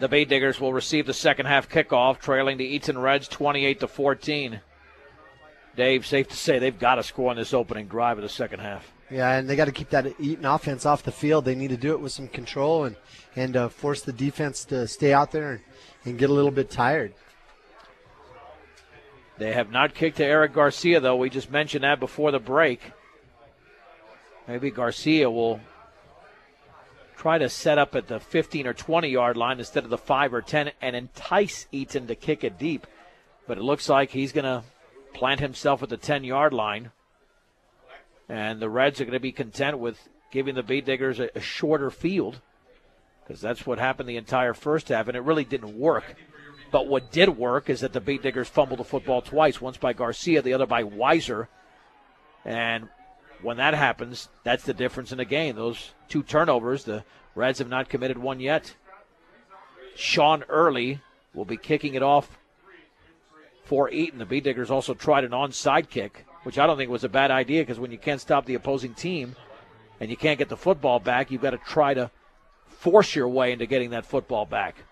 The Bay Diggers will receive the second half kickoff, trailing the Eaton Reds 28-14. Dave, safe to say they've got to score on this opening drive of the second half. Yeah, and they got to keep that Eaton offense off the field. They need to do it with some control and force the defense to stay out there and get a little bit tired. They have not kicked to Eric Garcia, though. We just mentioned that before the break. Maybe Garcia will try to set up at the 15 or 20-yard line instead of the 5 or 10 and entice Eaton to kick it deep. But it looks like he's going to plant himself at the 10-yard line. And the Reds are going to be content with giving the Bay Diggers a shorter field, because that's what happened the entire first half, and it really didn't work. But what did work is that the Bay Diggers fumbled the football twice, once by Garcia, the other by Weiser. And when that happens, that's the difference in the game. Those 2 turnovers, the Reds have not committed one yet. Sean Early will be kicking it off for Eaton. The Bay Diggers also tried an onside kick, which I don't think was a bad idea, because when you can't stop the opposing team and you can't get the football back, you've got to try to force your way into getting that football back.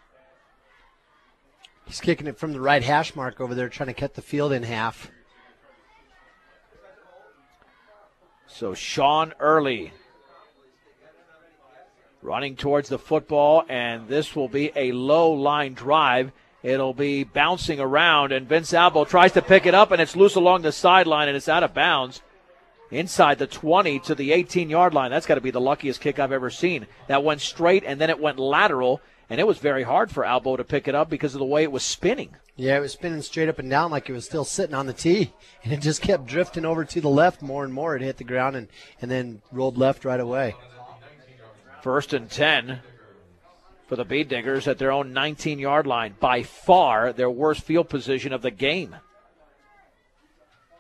He's kicking it from the right hash mark over there, trying to cut the field in half. So Sean Early running towards the football, and this will be a low line drive. It'll be bouncing around, and Vince Albo tries to pick it up, and it's loose along the sideline, and it's out of bounds inside the 20 to the 18-yard line. That's got to be the luckiest kick I've ever seen. That went straight, and then it went lateral, and it was very hard for Albo to pick it up because of the way it was spinning. Yeah, it was spinning straight up and down like it was still sitting on the tee, and it just kept drifting over to the left more and more. It hit the ground and then rolled left right away. 1st and 10 for the Bay Diggers at their own 19-yard line. By far their worst field position of the game.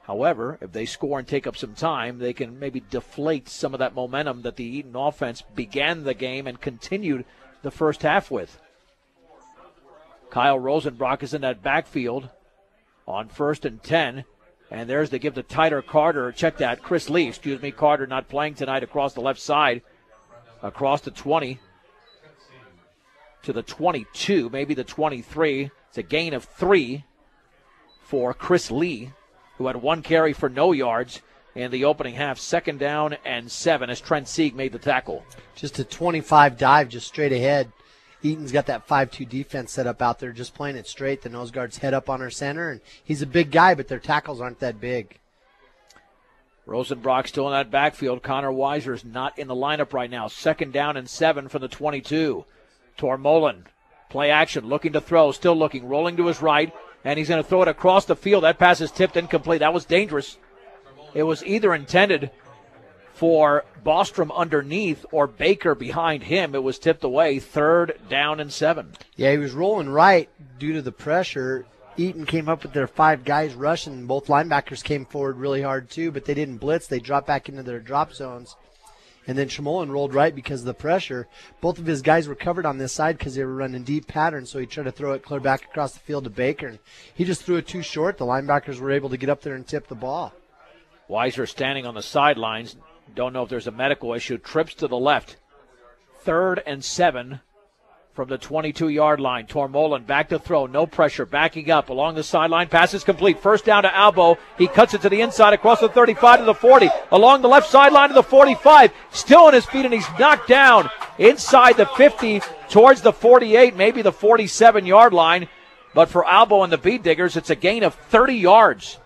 However, if they score and take up some time, they can maybe deflate some of that momentum that the Eaton offense began the game and continued the first half with. Kyle Rosenbrock is in that backfield on 1st and 10. And there's the give to Tyler Carter. Check that. Chris Lee, Carter not playing tonight across the left side. Across the 20 to the 22, maybe the 23. It's a gain of 3 for Chris Lee, who had 1 carry for no yards in the opening half. 2nd down and 7 as Trent Sieg made the tackle. Just a 25 dive just straight ahead. Eaton's got that 5-2 defense set up out there, just playing it straight. The nose guard's head up on our center, and he's a big guy, but their tackles aren't that big. Rosenbrock still in that backfield. Connor Weiser is not in the lineup right now. 2nd down and 7 from the 22. Tormolen, play action, looking to throw, still looking, rolling to his right, and he's going to throw it across the field. That pass is tipped incomplete. That was dangerous. It was either intended for Bostrom underneath or Baker behind him. It was tipped away. 3rd down and 7. Yeah, he was rolling right due to the pressure. Eaton came up with their 5 guys rushing. Both linebackers came forward really hard too, but they didn't blitz. They dropped back into their drop zones. And then Chamolan rolled right because of the pressure. Both of his guys were covered on this side because they were running deep patterns, so he tried to throw it clear back across the field to Baker. And he just threw it too short. The linebackers were able to get up there and tip the ball. Weiser standing on the sidelines. Don't know if there's a medical issue. Trips to the left. 3rd and 7 from the 22-yard line. Tormolen back to throw. No pressure. Backing up along the sideline. Pass is complete. 1st down to Albo. He cuts it to the inside across the 35 to the 40. Along the left sideline to the 45. Still on his feet, and he's knocked down inside the 50 towards the 48, maybe the 47-yard line. But for Albo and the Bee Diggers, it's a gain of 30 yards.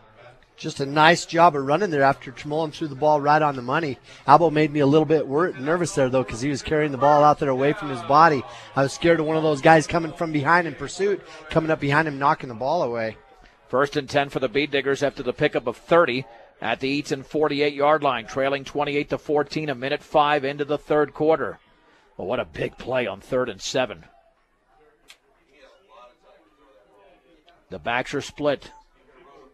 Just a nice job of running there after Chamolan threw the ball right on the money. Albo made me a little bit nervous there, though, because he was carrying the ball out there away from his body. I was scared of one of those guys coming from behind in pursuit, coming up behind him, knocking the ball away. 1st and 10 for the Bee Diggers after the pickup of 30 at the Eaton 48-yard line, trailing 28-14, a minute 5 into the 3rd quarter. Well, what a big play on 3rd and 7. The backs are split.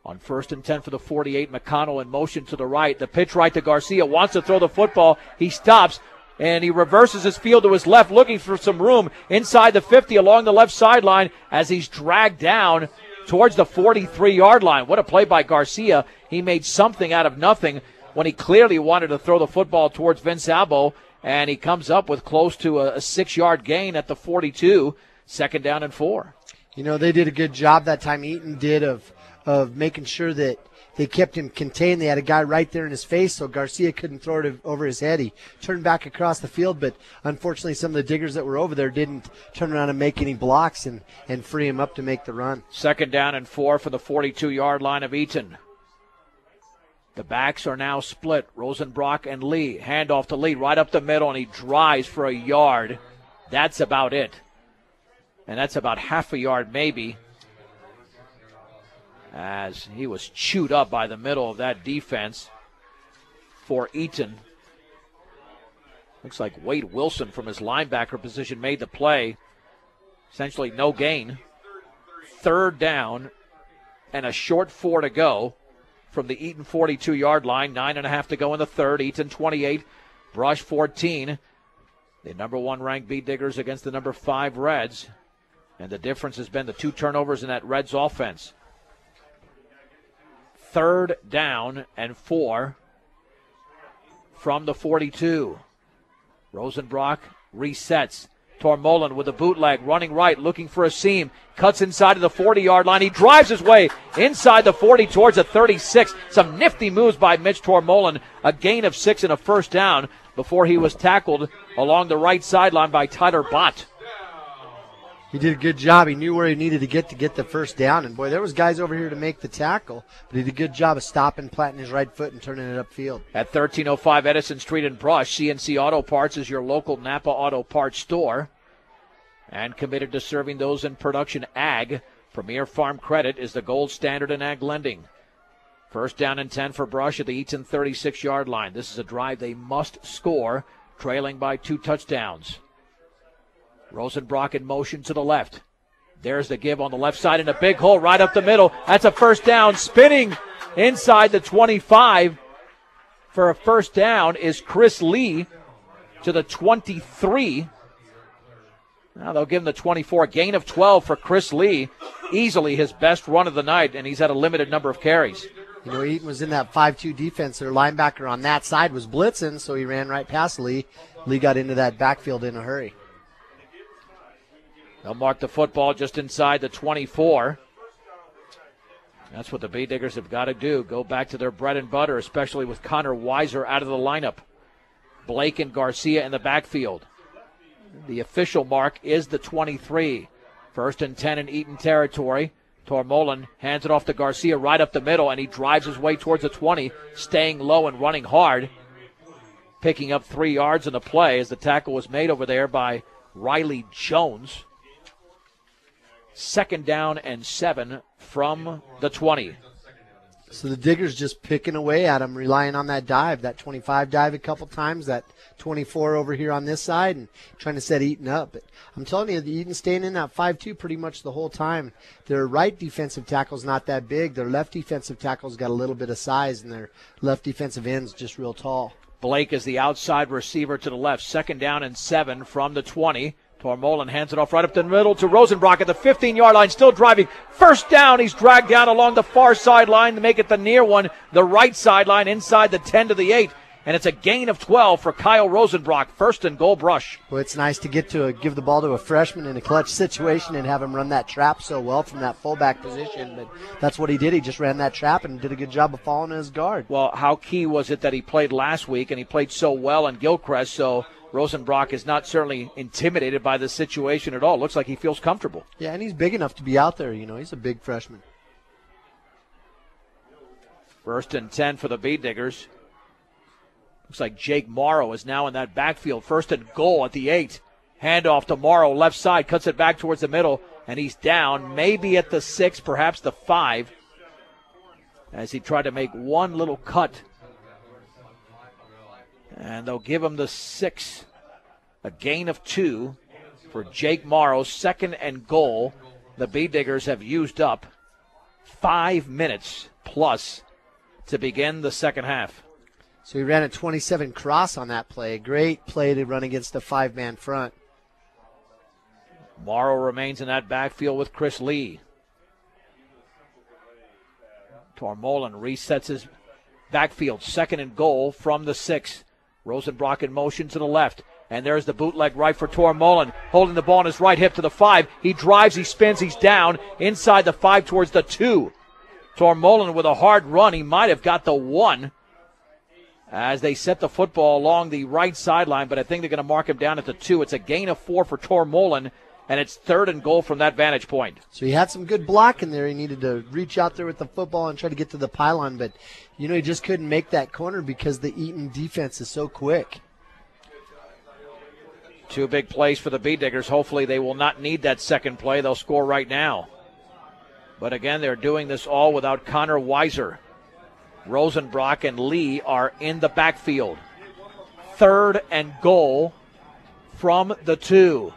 On 1st and 10 for the 48, McConnell in motion to the right. The pitch right to Garcia. Wants to throw the football. He stops, and he reverses his field to his left, looking for some room inside the 50 along the left sideline as he's dragged down towards the 43-yard line. What a play by Garcia. He made something out of nothing when he clearly wanted to throw the football towards Vince Albo, and he comes up with close to a 6-yard gain at the 42. 2nd down and 4. You know, they did a good job that time, Eaton did, of making sure that they kept him contained. They had a guy right there in his face, so Garcia couldn't throw it over his head. He turned back across the field, but unfortunately some of the diggers that were over there didn't turn around and make any blocks and free him up to make the run. 2nd down and 4 for the 42-yard line of Eaton. The backs are now split. Rosenbrock and Lee. Handoff to Lee right up the middle, and he drives for a yard. That's about it. And that's about half a yard maybe, as he was chewed up by the middle of that defense for Eaton. Looks like Wade Wilson from his linebacker position made the play. Essentially no gain. 3rd down and a short 4 to go from the Eaton 42-yard line. 9.5 to go in the third. Eaton 28, Brush 14. The number 1 ranked Bee Diggers against the number 5 Reds. And the difference has been the 2 turnovers in that Reds offense. 3rd down and 4 from the 42. Rosenbrock resets. Tormolen with a bootleg, running right, looking for a seam. Cuts inside of the 40-yard line. He drives his way inside the 40 towards the 36. Some nifty moves by Mitch Tormolen. A gain of 6 and a 1st down before he was tackled along the right sideline by Tyler Bott. He did a good job. He knew where he needed to get the 1st down. And, boy, there was guys over here to make the tackle. But he did a good job of stopping, planting his right foot, and turning it upfield. At 1305 Edison Street in Brush, CNC Auto Parts is your local Napa Auto Parts store. And committed to serving those in production ag. Premier Farm Credit is the gold standard in ag lending. 1st down and 10 for Brush at the Eaton 36-yard line. This is a drive they must score, trailing by 2 touchdowns. Rosenbrock in motion to the left. There's the give on the left side in a big hole right up the middle. That's a 1st down. Spinning inside the 25 for a 1st down is Chris Lee to the 23. Now they'll give him the 24. Gain of 12 for Chris Lee. Easily his best run of the night, and he's had a limited number of carries. You know, Eaton was in that 5-2 defense. Their linebacker on that side was blitzing, so he ran right past Lee. Lee got into that backfield in a hurry. They'll mark the football just inside the 24. That's what the Bee Diggers have got to do. Go back to their bread and butter, especially with Connor Weiser out of the lineup. Blake and Garcia in the backfield. The official mark is the 23. 1st and 10 in Eaton territory. Tormolen hands it off to Garcia right up the middle, and he drives his way towards the 20, staying low and running hard. Picking up 3 yards in the play as the tackle was made over there by Riley Jones. 2nd down and 7 from the 20. So the Diggers just picking away at him, relying on that dive, that 25 dive a couple times, that 24 over here on this side, and trying to set Eaton up. But I'm telling you, the Eaton staying in that 5-2 pretty much the whole time. Their right defensive tackle's not that big. Their left defensive tackle's got a little bit of size, and their left defensive end's just real tall. Blake is the outside receiver to the left. 2nd down and 7 from the 20. Tormolen hands it off right up the middle to Rosenbrock at the 15-yard line, still driving. 1st down, he's dragged down along the far sideline to make it the near one, the right sideline inside the 10 to the 8. And it's a gain of 12 for Kyle Rosenbrock. 1st and goal, Brush. Well, it's nice to get to give the ball to a freshman in a clutch situation and have him run that trap so well from that fullback position. But that's what he did. He just ran that trap and did a good job of following his guard. Well, how key was it that he played last week, and he played so well in Gilchrist, so Rosenbrock is not certainly intimidated by the situation at all. Looks like he feels comfortable. Yeah, and he's big enough to be out there. You know, he's a big freshman. 1st and 10 for the Bee Diggers. Looks like Jake Morrow is now in that backfield. 1st and goal at the 8. Handoff to Morrow, left side, cuts it back towards the middle, and he's down, maybe at the 6, perhaps the 5, as he tried to make one little cut. And they'll give him the 6. A gain of 2 for Jake Morrow. 2nd and goal. The Bee Diggers have used up 5 minutes plus to begin the second half. So he ran a 27 cross on that play. A great play to run against a 5-man front. Morrow remains in that backfield with Chris Lee. Tormolen resets his backfield. 2nd and goal from the 6. Rosenbrock in motion to the left. And there's the bootleg right for Tormolin, holding the ball on his right hip to the 5. He drives, he spins, he's down inside the 5 towards the 2. Tormolin with a hard run. He might have got the 1 as they set the football along the right sideline, but I think they're going to mark him down at the 2. It's a gain of 4 for Tormolin, and it's 3rd and goal from that vantage point. So he had some good blocking there. He needed to reach out there with the football and try to get to the pylon, but, he just couldn't make that corner because the Eaton defense is so quick. 2 big plays for the Bee Diggers. Hopefully they will not need that second play. They'll score right now. But again, they're doing this all without Connor Weiser. Rosenbrock and Lee are in the backfield. 3rd and goal from the 2.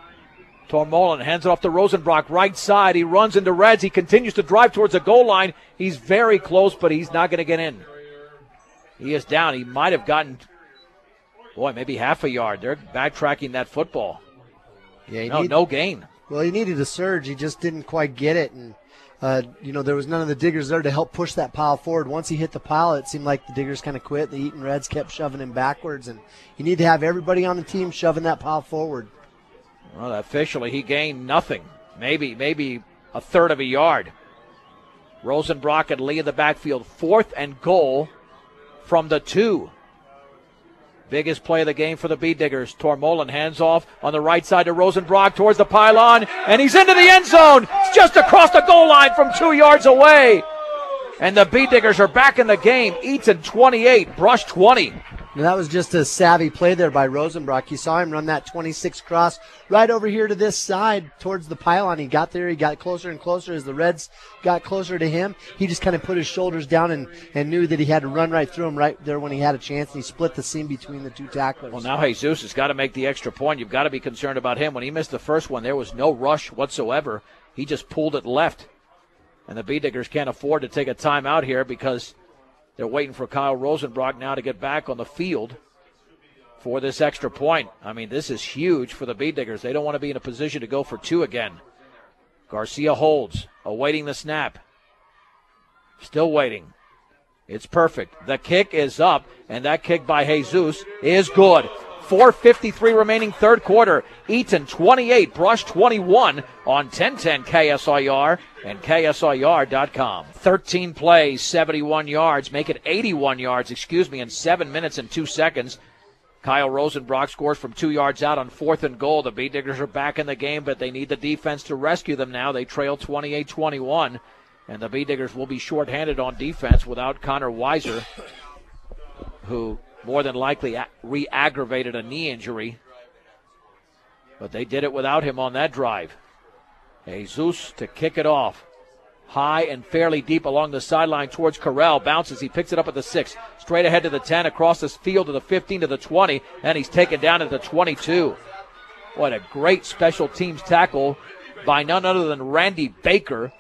Tormolin hands it off to Rosenbrock, right side. He runs into Reds. He continues to drive towards the goal line. He's very close, but he's not going to get in. He is down. He might have gotten, maybe half a yard. They're backtracking that football. Yeah, no gain. Well, he needed a surge. He just didn't quite get it, and there was none of the Diggers there to help push that pile forward. Once he hit the pile, it seemed like the Diggers kind of quit. The Eaton Reds kept shoving him backwards, and you need to have everybody on the team shoving that pile forward. Well, officially, he gained nothing. Maybe a 1/3 of a yard. Rosenbrock and Lee in the backfield. 4th and goal from the 2. Biggest play of the game for the Bee Diggers. Tormolin hands off on the right side to Rosenbrock towards the pylon, and he's into the end zone. It's just across the goal line from 2 yards away. And the Bee Diggers are back in the game. Eaton 28, Brush 20. And that was just a savvy play there by Rosenbrock. You saw him run that 26 cross right over here to this side towards the pylon. He got there. He got closer and closer as the Reds got closer to him. He just kind of put his shoulders down and knew that he had to run right through him right there when he had a chance, and he split the seam between the 2 tacklers. Well, now Jesus has got to make the extra point. You've got to be concerned about him. When he missed the first one, there was no rush whatsoever. He just pulled it left. And the Bee Diggers can't afford to take a timeout here because they're waiting for Kyle Rosenbrock now to get back on the field for this extra point. I mean, this is huge for the Bee Diggers. They don't want to be in a position to go for 2 again. Garcia holds, awaiting the snap. Still waiting. It's perfect. The kick is up, and that kick by Jesus is good. 4:53 remaining 3rd quarter. Eaton 28, Brush 21 on 1010 KSIR and KSIR.com. 13 plays, 71 yards, make it 81 yards, in 7 minutes and 2 seconds. Kyle Rosenbrock scores from 2 yards out on 4th and goal. The Bee Diggers are back in the game, but they need the defense to rescue them now. They trail 28-21, and the Bee Diggers will be shorthanded on defense without Connor Weiser, who more than likely re-aggravated a knee injury. But they did it without him on that drive. Jesus to kick it off. High and fairly deep along the sideline towards Corral. Bounces. He picks it up at the 6. Straight ahead to the 10. Across this field to the 15 to the 20. And he's taken down at the 22. What a great special teams tackle by none other than Randy Baker,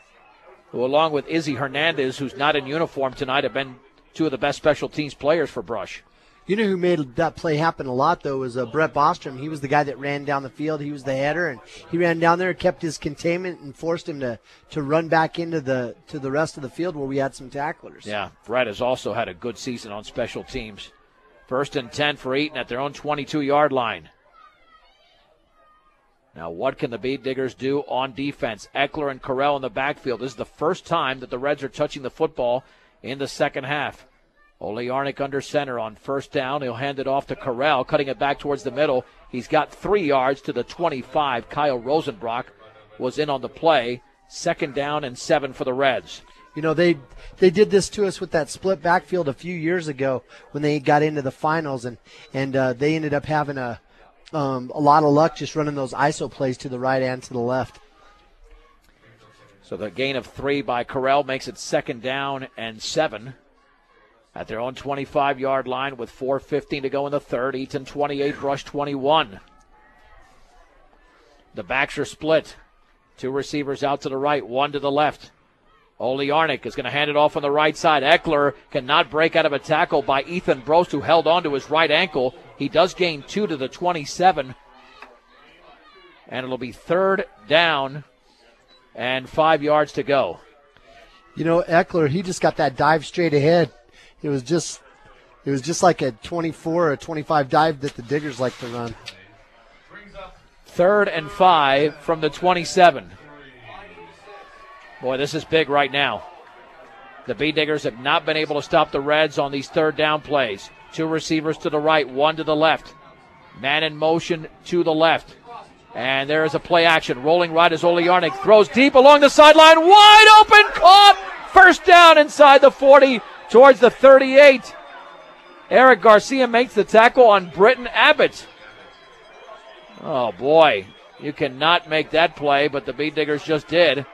who along with Izzy Hernandez, who's not in uniform tonight, have been 2 of the best special teams players for Brush. You know who made that play happen a lot, though, was Brett Bostrom. He was the guy that ran down the field. He was the header, and he ran down there, kept his containment, and forced him to run back into the rest of the field where we had some tacklers. Yeah, Brett has also had a good season on special teams. 1st and 10 for Eaton at their own 22-yard line. Now, what can the Bee Diggers do on defense? Eckler and Corral in the backfield. This is the first time that the Reds are touching the football in the second half. Olearnik under center on 1st down. He'll hand it off to Corral, cutting it back towards the middle. He's got 3 yards to the 25. Kyle Rosenbrock was in on the play. 2nd down and 7 for the Reds. You know, they did this to us with that split backfield a few years ago when they got into the finals, and they ended up having a lot of luck just running those ISO plays to the right and to the left. So the gain of 3 by Corral makes it 2nd down and 7. At their own 25-yard line with 4:15 to go in the 3rd. Eaton 28, Brush 21. The backs are split. 2 receivers out to the right, 1 to the left. Olearnik is going to hand it off on the right side. Eckler cannot break out of a tackle by Ethan Brost, who held on to his right ankle. He does gain 2 to the 27. And it'll be 3rd down and 5 yards to go. You know, Eckler, he just got that dive straight ahead. It was just like a 24 or a 25 dive that the Diggers like to run. 3rd and 5 from the 27. Boy, this is big right now. The Bee Diggers have not been able to stop the Reds on these 3rd down plays. 2 receivers to the right, 1 to the left. Man in motion to the left. And there is a play action. Rolling right as Oliarnik throws deep along the sideline. Wide open, caught. 1st down inside the 40 towards the 38. Eric Garcia makes the tackle on Britton Abbott. Oh, boy. You cannot make that play, but the Bee Diggers just did.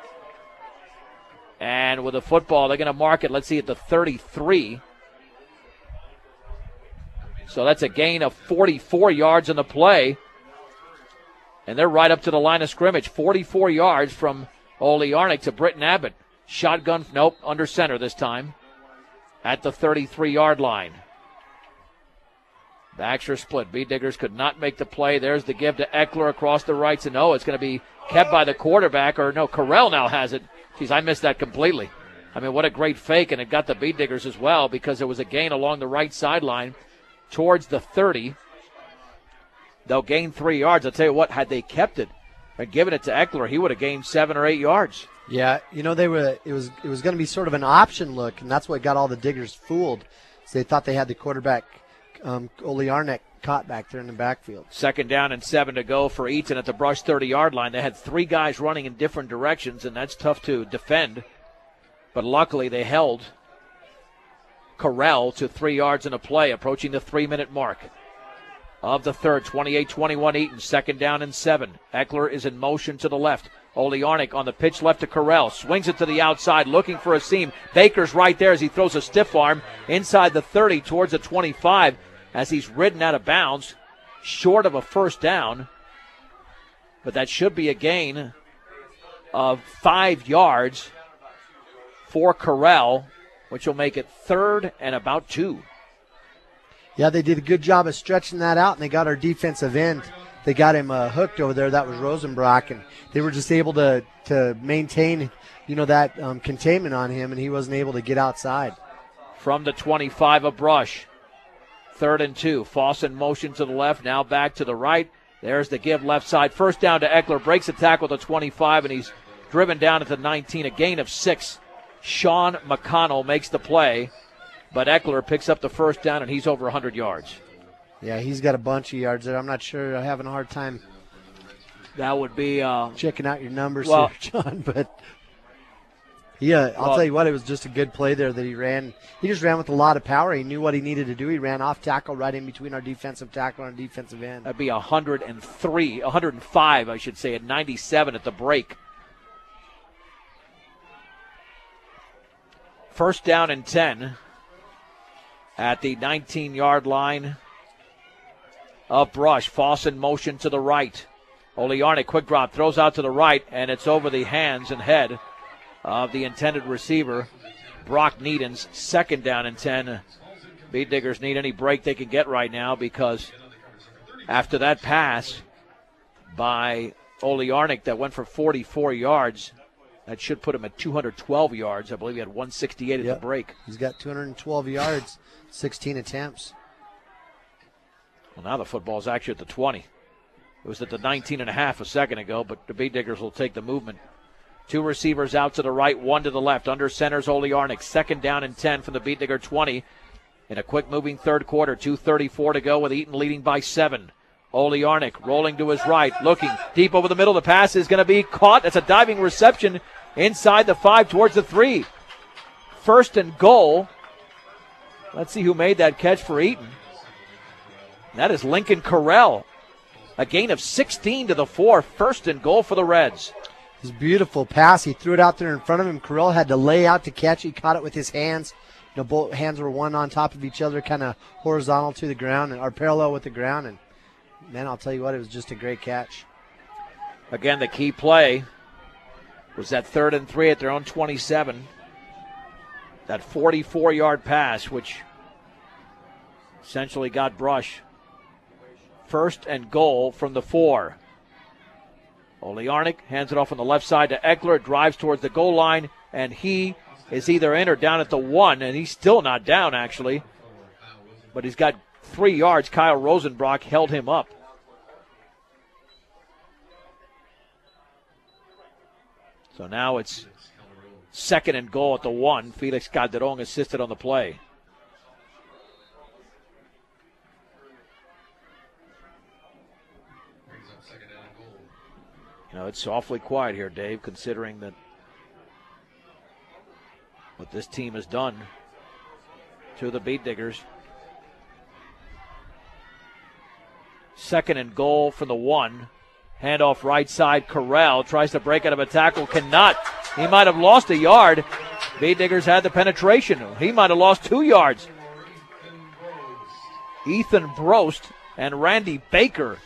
And with the football, they're going to mark it, let's see, at the 33. So that's a gain of 44 yards in the play. And they're right up to the line of scrimmage. 44 yards from Oliarnik to Britton Abbott. Shotgun, nope, under center this time. At the 33-yard line. Backs are split. Bee Diggers could not make the play. There's the give to Eckler across the right. So no, it's going to be kept by the quarterback. Or no, Correll now has it. Geez, I missed that completely. I mean, what a great fake. And it got the Bee Diggers as well because it was a gain along the right sideline towards the 30. They'll gain 3 yards. I'll tell you what, had they kept it and given it to Eckler, he would have gained 7 or 8 yards. Yeah, you know, it was going to be sort of an option look, and that's what got all the Diggers fooled. So they thought they had the quarterback, Oliarnik, caught back there in the backfield. 2nd down and 7 to go for Eaton at the Brush 30-yard line. They had 3 guys running in different directions, and that's tough to defend. But luckily they held Correll to 3 yards in a play, approaching the 3-minute mark of the 3rd. 28-21 Eaton, 2nd down and 7. Eckler is in motion to the left. Oliarnik on the pitch left to Correll. Swings it to the outside, looking for a seam. Baker's right there as he throws a stiff arm inside the 30 towards the 25 as he's ridden out of bounds, short of a 1st down. But that should be a gain of 5 yards for Correll, which will make it 3rd and about 2. Yeah, they did a good job of stretching that out, and they got our defensive end. They got him hooked over there. That was Rosenbrock, and they were just able to maintain, that containment on him, and he wasn't able to get outside. From the 25, a Brush. 3rd and 2. Foss in motion to the left, now back to the right. There's the give left side. 1st down to Eckler. Breaks the tackle at the 25, and he's driven down at the 19. A gain of 6. Sean McConnell makes the play, but Eckler picks up the 1st down, and he's over 100 yards. Yeah, he's got a bunch of yards there. I'm not sure. I'm having a hard time. That would be checking out your numbers here, John. But yeah, I'll tell you what, it was just a good play there that he ran. He just ran with a lot of power. He knew what he needed to do. He ran off tackle right in between our defensive tackle and our defensive end. That'd be 105, I should say, at 97 at the break. 1st down and 10 at the 19-yard line of Brush. Foss in motion to the right. Oliarnik, quick drop, throws out to the right, and it's over the hands and head of the intended receiver, Brock Needens. 2nd down and 10. Bee Diggers need any break they can get right now because after that pass by Oliarnik that went for 44 yards, that should put him at 212 yards. I believe he had 168 at the break. He's got 212 yards, 16 attempts. Well, now the football's actually at the 20. It was at the 19.5 a second ago, but the Bee Diggers will take the movement. 2 receivers out to the right, 1 to the left. Under center's Oliarnik. 2nd down and 10 from the Bee Digger 20. In a quick-moving 3rd quarter, 2:34 to go with Eaton leading by 7. Oliarnik rolling to his right, looking deep over the middle. The pass is going to be caught. That's a diving reception inside the 5 towards the 3. 1st and goal. Let's see who made that catch for Eaton. That is Lincoln Correll. A gain of 16 to the 4. 1st and goal for the Reds. His beautiful pass. He threw it out there in front of him. Correll had to lay out to catch it. He caught it with his hands. Both hands were one on top of each other, kind of horizontal to the ground or parallel with the ground. And, man, I'll tell you what, it was just a great catch. Again, the key play was that 3rd and 3 at their own 27. That 44-yard pass, which essentially got Brush. 1st and goal from the 4. Oliarnik hands it off on the left side to Eckler, drives towards the goal line, and he is either in or down at the 1, and he's still not down, actually. But he's got 3 yards. Kyle Rosenbrock held him up. So now it's 2nd and goal at the 1. Felix Calderon assisted on the play. You know, it's awfully quiet here, Dave, considering that what this team has done to the Beat Diggers. 2nd and goal from the 1. Handoff right side. Corral tries to break out of a tackle. Cannot. He might have lost a yard. Beat Diggers had the penetration. He might have lost 2 yards. Ethan Brost and Randy Baker,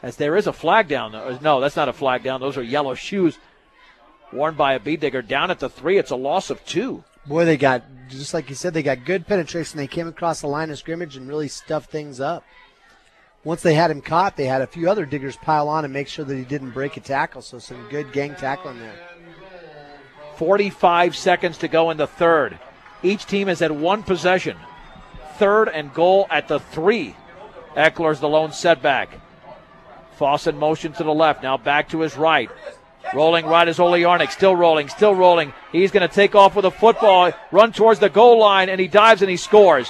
as there is a flag down. No, that's not a flag down. Those are yellow shoes worn by a Beat Digger. Down at the 3, it's a loss of 2. Boy, they got, just like you said, they got good penetration. They came across the line of scrimmage and really stuffed things up. Once they had him caught, they had a few other Diggers pile on and make sure that he didn't break a tackle. So some good gang tackling there. 45 seconds to go in the 3rd. Each team has had 1 possession. 3rd and goal at the 3. Eckler's the lone setback. Foss in motion to the left. Now back to his right. Rolling right is Oliarnik. Still rolling. He's going to take off with a football, run towards the goal line, and he dives and he scores.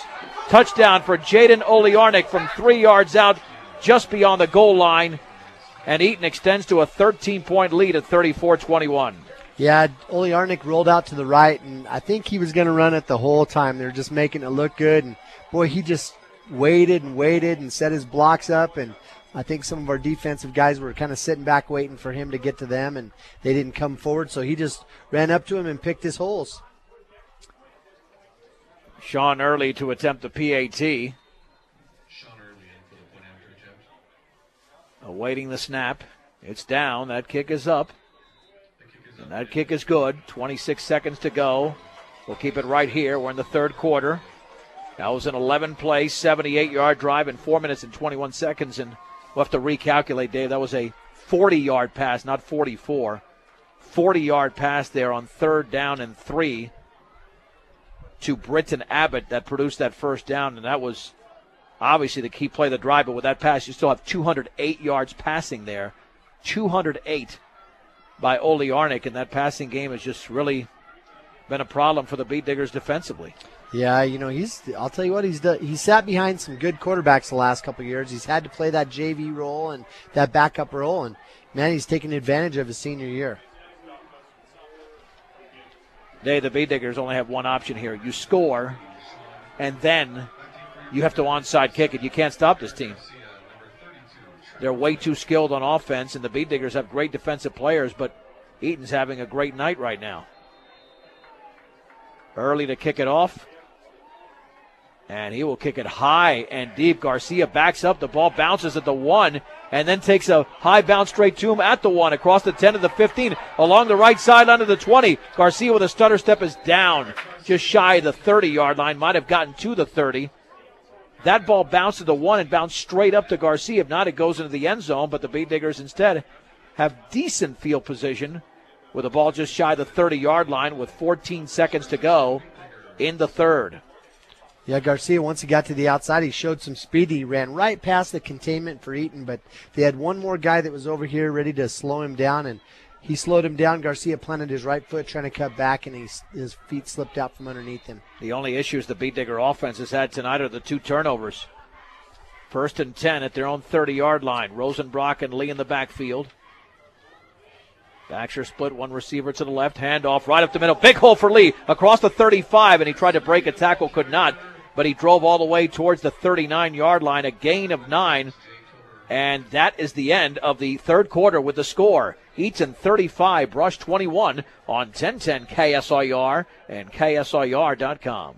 Touchdown for Jaden Oliarnik from 3 yards out, just beyond the goal line. And Eaton extends to a 13-point lead at 34-21. Yeah, Oliarnik rolled out to the right, and I think he was going to run it the whole time. They were just making it look good. And, boy, he just waited and set his blocks up. And I think some of our defensive guys were kind of sitting back waiting for him to get to them, and they didn't come forward. So he just ran up to him and picked his holes. Sean Early to attempt the PAT. Awaiting the snap. It's down. That kick is up. And that kick is good. 26 seconds to go. We'll keep it right here. We're in the 3rd quarter. That was an 11-play, 78-yard drive in 4 minutes and 21 seconds. And we'll have to recalculate, Dave. That was a 40-yard pass, not 44. 40-yard pass there on 3rd down and 3 to Britton Abbott that produced that first down. And that was obviously the key play of the drive. But with that pass, you still have 208 yards passing there. 208 by Oliarnik. And that passing game has just really been a problem for the Beat Diggers defensively. Yeah, you know, I'll tell you what, he's sat behind some good quarterbacks the last couple of years. He's had to play that JV role and that backup role, and, man, he's taking advantage of his senior year. The Beat Diggers only have one option here. You score, and then you have to onside kick it. You can't stop this team. They're way too skilled on offense, and the Beat Diggers have great defensive players, but Eaton's having a great night right now. Early to kick it off. And he will kick it high and deep. Garcia backs up. The ball bounces at the 1 and then takes a high bounce straight to him at the 1, across the 10 to the 15, along the right sideline to the 20. Garcia with a stutter step is down just shy of the 30-yard line. Might have gotten to the 30. That ball bounced to the 1 and bounced straight up to Garcia. If not, it goes into the end zone. But the Beat Diggers instead have decent field position with the ball just shy of the 30-yard line with 14 seconds to go in the 3rd. Yeah, Garcia, once he got to the outside, he showed some speed. He ran right past the containment for Eaton, but they had one more guy that was over here ready to slow him down, and he slowed him down. Garcia planted his right foot trying to cut back, and his feet slipped out from underneath him. The only issues the Beat Digger offense has had tonight are the 2 turnovers. 1st and 10 at their own 30-yard line. Rosenbrock and Lee in the backfield. Backs are split, one receiver to the left, handoff right up the middle. Big hole for Lee across the 35, and he tried to break a tackle, could not, but he drove all the way towards the 39-yard line, a gain of 9. And that is the end of the 3rd quarter with the score. Eaton 35, Brush 21 on 1010 KSIR and KSIR.com.